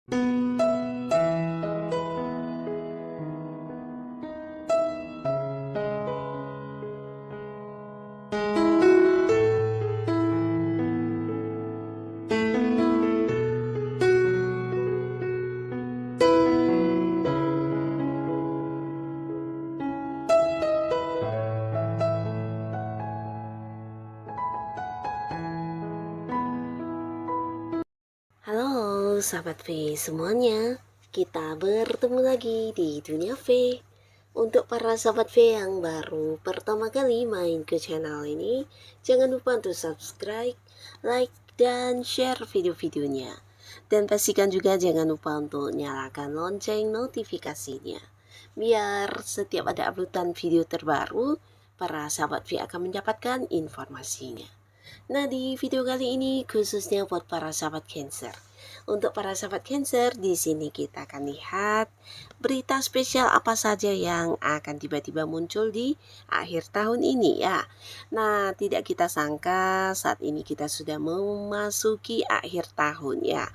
Halo sahabat V semuanya, kita bertemu lagi di Dunia V. Untuk para sahabat V yang baru pertama kali main ke channel ini, jangan lupa untuk subscribe, like, dan share video-videonya. Dan pastikan juga jangan lupa untuk nyalakan lonceng notifikasinya, biar setiap ada uploadan video terbaru, para sahabat V akan mendapatkan informasinya. Nah, di video kali ini khususnya buat para sahabat Cancer. Untuk para sahabat Cancer, di sini kita akan lihat berita spesial apa saja yang akan tiba-tiba muncul di akhir tahun ini ya. Nah, tidak kita sangka saat ini kita sudah memasuki akhir tahun ya.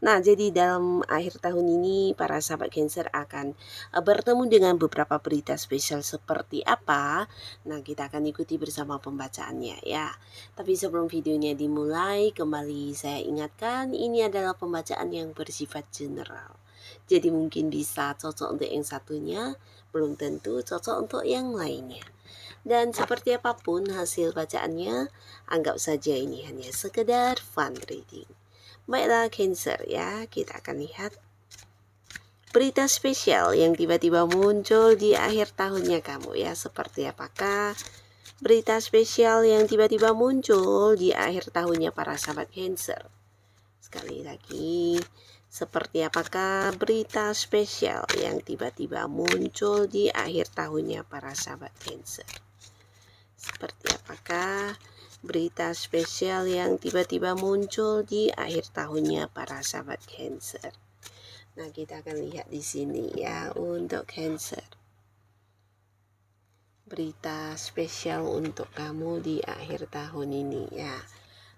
Nah, jadi dalam akhir tahun ini para sahabat Cancer akan bertemu dengan beberapa berita spesial seperti apa. Nah, kita akan ikuti bersama pembacaannya ya. Tapi sebelum videonya dimulai, kembali saya ingatkan ini adalah pembacaan yang bersifat general. Jadi mungkin bisa cocok untuk yang satunya, belum tentu cocok untuk yang lainnya. Dan seperti apapun hasil bacaannya, anggap saja ini hanya sekedar fun reading. Baiklah Cancer ya, kita akan lihat berita spesial yang tiba-tiba muncul di akhir tahunnya kamu ya. Seperti apakah berita spesial yang tiba-tiba muncul di akhir tahunnya para sahabat Cancer? Sekali lagi, seperti apakah berita spesial yang tiba-tiba muncul di akhir tahunnya para sahabat Cancer? Seperti apakah berita spesial yang tiba-tiba muncul di akhir tahunnya para sahabat Cancer? Nah, kita akan lihat di sini ya untuk Cancer. Berita spesial untuk kamu di akhir tahun ini ya.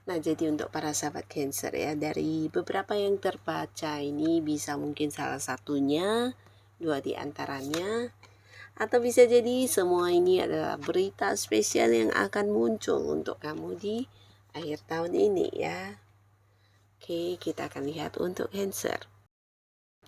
Nah, jadi untuk para sahabat Cancer ya, dari beberapa yang terbaca ini bisa mungkin salah satunya, dua di antaranya, atau bisa jadi semua ini adalah berita spesial yang akan muncul untuk kamu di akhir tahun ini ya. Oke, kita akan lihat untuk Cancer.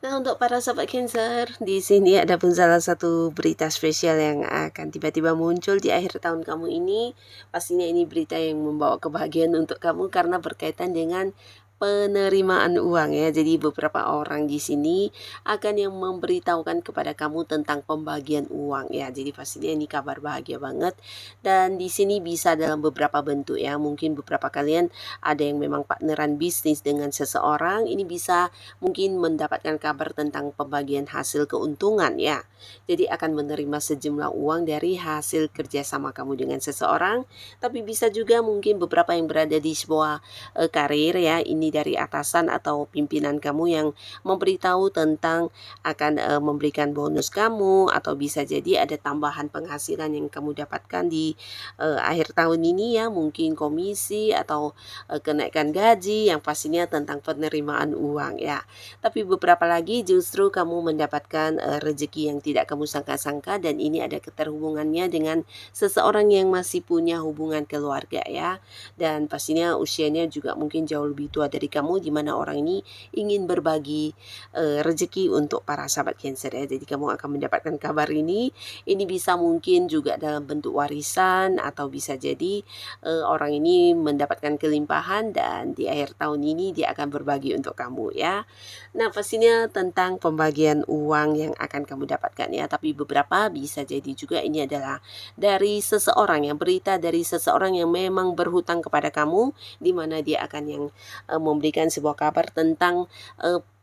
Nah, untuk para sahabat Cancer, di sini ada pun salah satu berita spesial yang akan tiba-tiba muncul di akhir tahun kamu ini. Pastinya ini berita yang membawa kebahagiaan untuk kamu karena berkaitan dengan penerimaan uang ya. Jadi beberapa orang di sini akan yang memberitahukan kepada kamu tentang pembagian uang ya. Jadi pastinya ini kabar bahagia banget. Dan di sini bisa dalam beberapa bentuk ya. Mungkin beberapa kalian ada yang memang partneran bisnis dengan seseorang, ini bisa mungkin mendapatkan kabar tentang pembagian hasil keuntungan ya. Jadi akan menerima sejumlah uang dari hasil kerjasama kamu dengan seseorang. Tapi bisa juga mungkin beberapa yang berada di sebuah karir ya, ini dari atasan atau pimpinan kamu yang memberitahu tentang akan memberikan bonus kamu, atau bisa jadi ada tambahan penghasilan yang kamu dapatkan di akhir tahun ini ya, mungkin komisi atau kenaikan gaji yang pastinya tentang penerimaan uang ya. Tapi beberapa lagi justru kamu mendapatkan rezeki yang tidak kamu sangka-sangka, dan ini ada keterhubungannya dengan seseorang yang masih punya hubungan keluarga ya. Dan pastinya usianya juga mungkin jauh lebih tua dari kamu, di mana orang ini ingin berbagi rezeki untuk para sahabat Cancer ya. Jadi kamu akan mendapatkan kabar ini bisa mungkin juga dalam bentuk warisan, atau bisa jadi orang ini mendapatkan kelimpahan dan di akhir tahun ini dia akan berbagi untuk kamu ya. Nah, pastinya tentang pembagian uang yang akan kamu dapatkan ya. Tapi beberapa bisa jadi juga ini adalah dari seseorang, yang berita dari seseorang yang memang berhutang kepada kamu, di mana dia akan yang memberikan sebuah kabar tentang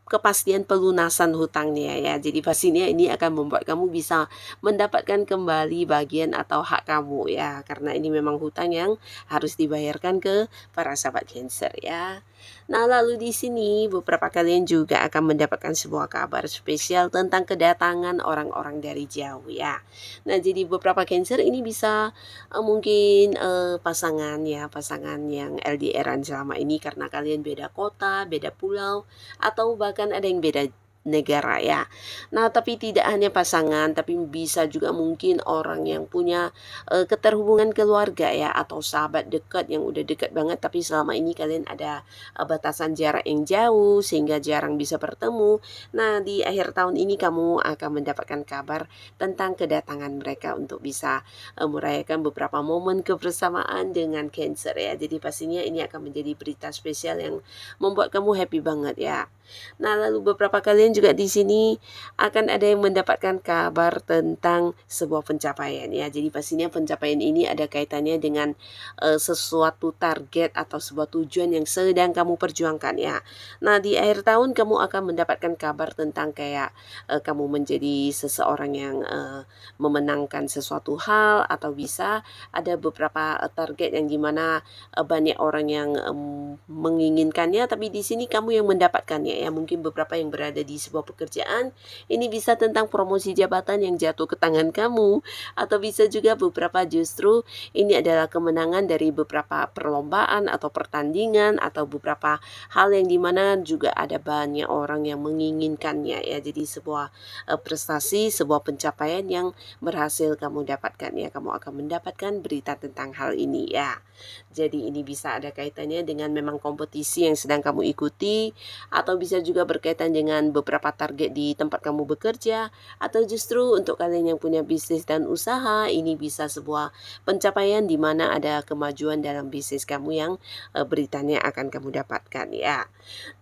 kepastian pelunasan hutangnya ya. Jadi pastinya ini akan membuat kamu bisa mendapatkan kembali bagian atau hak kamu ya, karena ini memang hutang yang harus dibayarkan ke para sahabat Cancer ya. Nah, lalu di sini beberapa kalian juga akan mendapatkan sebuah kabar spesial tentang kedatangan orang-orang dari jauh ya. Nah, jadi beberapa Cancer ini bisa mungkin pasangan ya, pasangan yang LDRan selama ini karena kalian beda kota, beda pulau, atau bahkan bahkan ada yang beda negara ya. Nah, tapi tidak hanya pasangan, tapi bisa juga mungkin orang yang punya keterhubungan keluarga ya, atau sahabat dekat yang udah dekat banget, tapi selama ini kalian ada batasan jarak yang jauh sehingga jarang bisa bertemu. Nah, di akhir tahun ini kamu akan mendapatkan kabar tentang kedatangan mereka untuk bisa merayakan beberapa momen kebersamaan dengan Cancer ya. Jadi pastinya ini akan menjadi berita spesial yang membuat kamu happy banget ya. Nah, lalu beberapa kalian juga di sini akan ada yang mendapatkan kabar tentang sebuah pencapaian ya. Jadi pastinya pencapaian ini ada kaitannya dengan sesuatu target atau sebuah tujuan yang sedang kamu perjuangkan ya. Nah, di akhir tahun kamu akan mendapatkan kabar tentang kayak kamu menjadi seseorang yang memenangkan sesuatu hal, atau bisa ada beberapa target yang dimana banyak orang yang menginginkannya, tapi di sini kamu yang mendapatkannya ya. Mungkin beberapa yang berada di sebuah pekerjaan, ini bisa tentang promosi jabatan yang jatuh ke tangan kamu, atau bisa juga beberapa justru ini adalah kemenangan dari beberapa perlombaan atau pertandingan, atau beberapa hal yang dimana juga ada banyak orang yang menginginkannya ya. Jadi sebuah prestasi, sebuah pencapaian yang berhasil kamu dapatkan ya. Kamu akan mendapatkan berita tentang hal ini ya. Jadi ini bisa ada kaitannya dengan memang kompetisi yang sedang kamu ikuti, atau bisa juga berkaitan dengan beberapa target di tempat kamu bekerja, atau justru untuk kalian yang punya bisnis dan usaha, ini bisa sebuah pencapaian di mana ada kemajuan dalam bisnis kamu yang beritanya akan kamu dapatkan ya.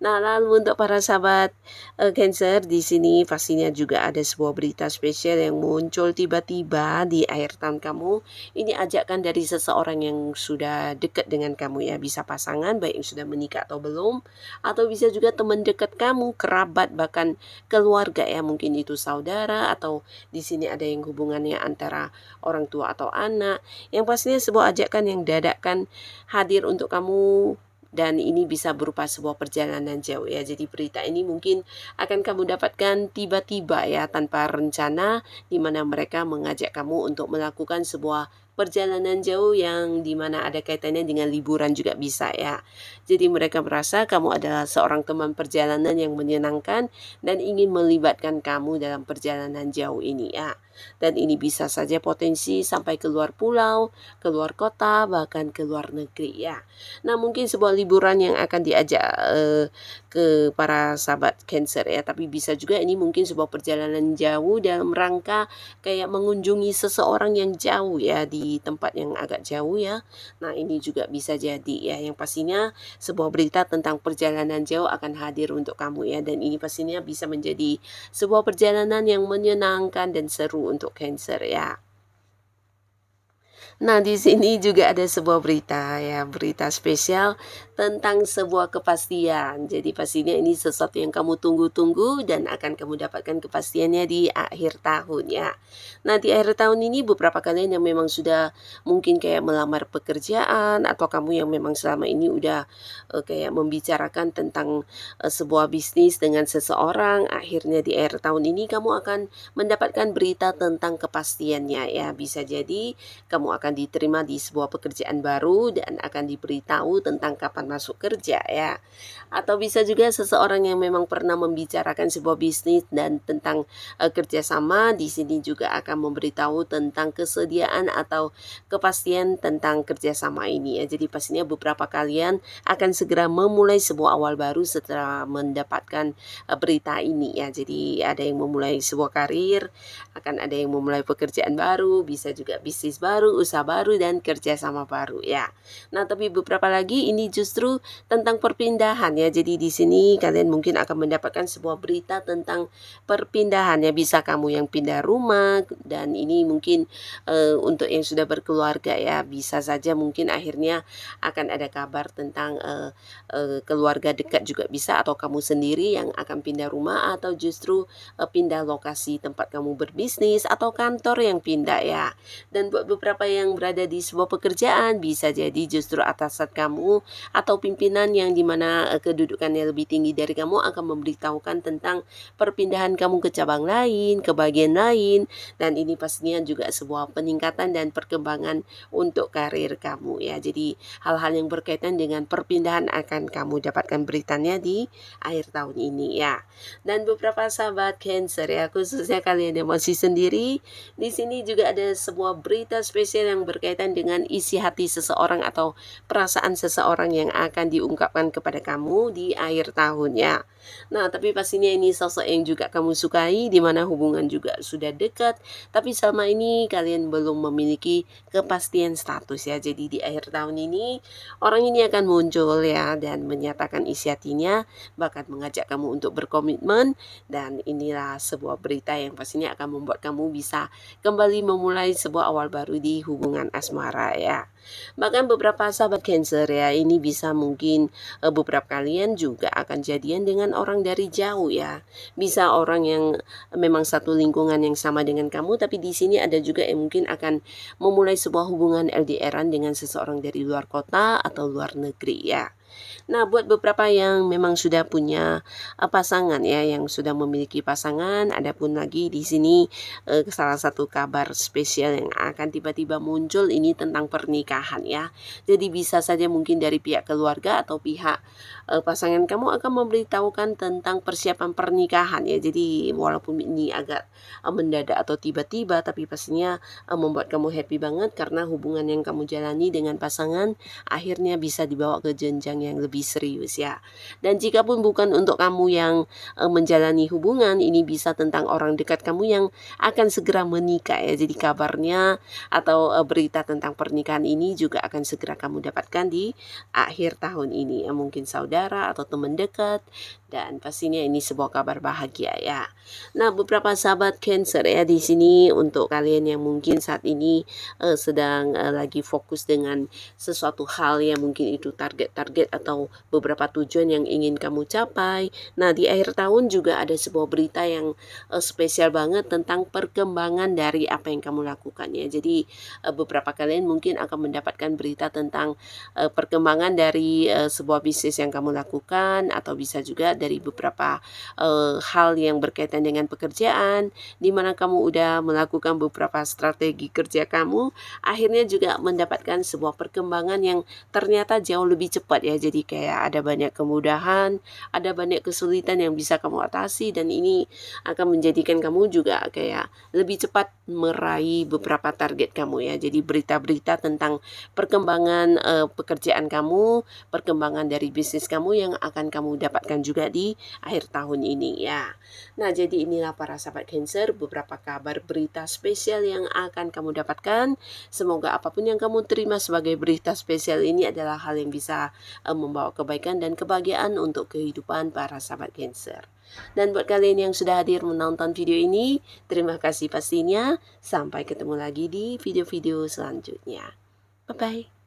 Nah, lalu untuk para sahabat Cancer, di sini pastinya juga ada sebuah berita spesial yang muncul tiba-tiba di akhir tahun kamu. Ini ajakan dari seseorang yang sudah dekat dengan kamu ya, bisa pasangan baik yang sudah menikah atau belum, atau bisa juga teman dekat kamu, kerabat, bahkan keluarga ya, mungkin itu saudara, atau di sini ada yang hubungannya antara orang tua atau anak. Yang pastinya sebuah ajakan yang dadakan hadir untuk kamu, dan ini bisa berupa sebuah perjalanan jauh ya. Jadi berita ini mungkin akan kamu dapatkan tiba-tiba ya, tanpa rencana, di mana mereka mengajak kamu untuk melakukan sebuah perjalanan jauh yang dimana ada kaitannya dengan liburan juga bisa ya. Jadi mereka merasa kamu adalah seorang teman perjalanan yang menyenangkan dan ingin melibatkan kamu dalam perjalanan jauh ini ya. Dan ini bisa saja potensi sampai keluar pulau, keluar kota, bahkan ke luar negeri ya. Nah, mungkin sebuah liburan yang akan diajak ke para sahabat Cancer ya, tapi bisa juga ini mungkin sebuah perjalanan jauh dalam rangka kayak mengunjungi seseorang yang jauh ya, di tempat yang agak jauh ya. Nah, ini juga bisa jadi ya. Yang pastinya sebuah berita tentang perjalanan jauh akan hadir untuk kamu ya, dan ini pastinya bisa menjadi sebuah perjalanan yang menyenangkan dan seru untuk Cancer ya. Nah, di sini juga ada sebuah berita ya, berita spesial tentang sebuah kepastian. Jadi pastinya ini sesuatu yang kamu tunggu-tunggu dan akan kamu dapatkan kepastiannya di akhir tahun ya. Nah, di akhir tahun ini beberapa kalian yang memang sudah mungkin kayak melamar pekerjaan, atau kamu yang memang selama ini udah kayak membicarakan tentang sebuah bisnis dengan seseorang, akhirnya di akhir tahun ini kamu akan mendapatkan berita tentang kepastiannya ya. Bisa jadi kamu akan diterima di sebuah pekerjaan baru dan akan diberitahu tentang kapan masuk kerja ya. Atau bisa juga seseorang yang memang pernah membicarakan sebuah bisnis dan tentang kerjasama, di sini juga akan memberitahu tentang kesediaan atau kepastian tentang kerjasama ini ya. Jadi pastinya beberapa kalian akan segera memulai sebuah awal baru setelah mendapatkan berita ini ya. Jadi ada yang memulai sebuah karir, akan ada yang memulai pekerjaan baru, bisa juga bisnis baru, usaha baru, dan kerjasama baru ya. Nah, tapi beberapa lagi ini justru tentang perpindahan ya. Jadi di sini kalian mungkin akan mendapatkan sebuah berita tentang perpindahan ya. Bisa kamu yang pindah rumah, dan ini mungkin untuk yang sudah berkeluarga ya, bisa saja mungkin akhirnya akan ada kabar tentang keluarga dekat juga bisa, atau kamu sendiri yang akan pindah rumah, atau justru pindah lokasi tempat kamu berbisnis, atau kantor yang pindah ya. Dan buat beberapa yang yang berada di sebuah pekerjaan, bisa jadi justru atasan kamu atau pimpinan yang dimana kedudukannya lebih tinggi dari kamu akan memberitahukan tentang perpindahan kamu ke cabang lain, ke bagian lain, dan ini pastinya juga sebuah peningkatan dan perkembangan untuk karir kamu ya. Jadi hal-hal yang berkaitan dengan perpindahan akan kamu dapatkan beritanya di akhir tahun ini ya. Dan beberapa sahabat Cancer ya, khususnya kalian yang masih sendiri, di sini juga ada sebuah berita spesial yang berkaitan dengan isi hati seseorang atau perasaan seseorang yang akan diungkapkan kepada kamu di akhir tahunnya. Nah, tapi pastinya ini sosok yang juga kamu sukai, di mana hubungan juga sudah dekat, tapi selama ini kalian belum memiliki kepastian status ya. Jadi di akhir tahun ini, orang ini akan muncul ya dan menyatakan isi hatinya, bahkan mengajak kamu untuk berkomitmen, dan inilah sebuah berita yang pastinya akan membuat kamu bisa kembali memulai sebuah awal baru di hubungan asmara ya. Bahkan beberapa sahabat Cancer ya, ini bisa mungkin beberapa kalian juga akan jadian dengan orang dari jauh ya. Bisa orang yang memang satu lingkungan yang sama dengan kamu, tapi di sini ada juga yang mungkin akan memulai sebuah hubungan LDR-an dengan seseorang dari luar kota atau luar negeri ya. Nah, buat beberapa yang memang sudah punya pasangan ya, yang sudah memiliki pasangan, ada pun lagi di sini salah satu kabar spesial yang akan tiba-tiba muncul ini tentang pernikahan ya. Jadi bisa saja mungkin dari pihak keluarga atau pihak pasangan kamu akan memberitahukan tentang persiapan pernikahan ya. Jadi walaupun ini agak mendadak atau tiba-tiba, tapi pastinya membuat kamu happy banget karena hubungan yang kamu jalani dengan pasangan akhirnya bisa dibawa ke jenjang yang lebih serius ya. Dan jika pun bukan untuk kamu yang menjalani hubungan, ini bisa tentang orang dekat kamu yang akan segera menikah ya. Jadi kabarnya atau berita tentang pernikahan ini juga akan segera kamu dapatkan di akhir tahun ini ya. Mungkin saudara atau teman dekat, dan pastinya ini sebuah kabar bahagia ya. Nah, beberapa sahabat Cancer ya, di sini untuk kalian yang mungkin saat ini sedang lagi fokus dengan sesuatu hal yang mungkin itu target-target atau beberapa tujuan yang ingin kamu capai. Nah, di akhir tahun juga ada sebuah berita yang spesial banget tentang perkembangan dari apa yang kamu lakukan ya. Jadi beberapa kalian mungkin akan mendapatkan berita tentang perkembangan dari sebuah bisnis yang kamu lakukan, atau bisa juga dari beberapa hal yang berkaitan dengan pekerjaan, di mana kamu udah melakukan beberapa strategi kerja kamu, akhirnya juga mendapatkan sebuah perkembangan yang ternyata jauh lebih cepat ya. Jadi kayak ada banyak kemudahan, ada banyak kesulitan yang bisa kamu atasi, dan ini akan menjadikan kamu juga kayak lebih cepat meraih beberapa target kamu ya. Jadi berita-berita tentang perkembangan pekerjaan kamu, perkembangan dari bisnis kamu yang akan kamu dapatkan juga di akhir tahun ini ya. Nah, jadi inilah para sahabat Cancer beberapa kabar berita spesial yang akan kamu dapatkan. Semoga apapun yang kamu terima sebagai berita spesial ini adalah hal yang bisa membawa kebaikan dan kebahagiaan untuk kehidupan para sahabat Cancer. Dan buat kalian yang sudah hadir menonton video ini, terima kasih pastinya. Sampai ketemu lagi di video-video selanjutnya. Bye-bye.